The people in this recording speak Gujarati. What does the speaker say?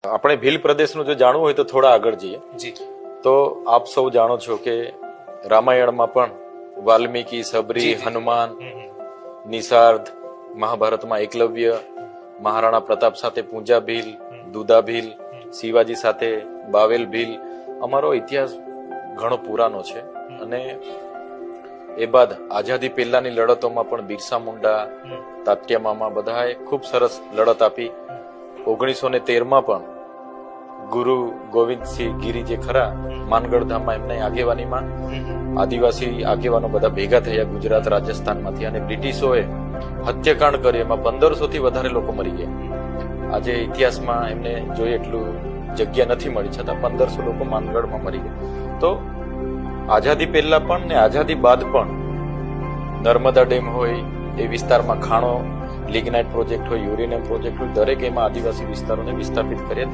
આપણે ભીલ પ્રદેશનું જો જાણવું હોય તો થોડા આગળ જઈએ જી તો આપ સૌ જાણો છો કે રામાયણમાં પણ વાલ્મીકી, સબરી, હનુમાન, નિષાર્ધ, મહાભારતમાં એકલવ્ય, મહારાણા પ્રતાપ સાથે પૂંજા ભીલ, દુદા ભીલ, શિવાજી સાથે બાવેલ ભીલ, અમારો ઇતિહાસ ઘણો પુરાનો છે. અને એ બાદ આઝાદી પહેલાની લડતોમાં પણ બિરસા મુંડા, તાત્યા મામા બધાએ ખૂબ સરસ લડત આપી. 1913માં પણ ગુરુ ગોવિંદસિંહ ગીરી જે ખરા માનગઢ ધામમાં એમની આગેવાનીમાં આદિવાસી આગેવાનો બધા ભેગા થયા ગુજરાત રાજસ્થાનમાંથી અને બ્રિટિશોએ હત્યાકાંડ કર્યું. એમાં 1500 થી વધારે લોકો મરી ગયા. આજે ઇતિહાસમાં એમને જોઈએ એટલું જગ્યા નથી મળી, છતાં 1500 લોકો માનગઢમાં મરી ગયા. તો આઝાદી પહેલા પણ ને આઝાદી બાદ પણ નર્મદા ડેમ હોય, એ વિસ્તારમાં ખાણો, લિગ્નાઇટ પ્રોજેક્ટ હોય, યુરેનિયમ પ્રોજેક્ટ હોય, દરેક એમાં આદિવાસી વિસ્તારોને વિસ્થાપિત કર્યા.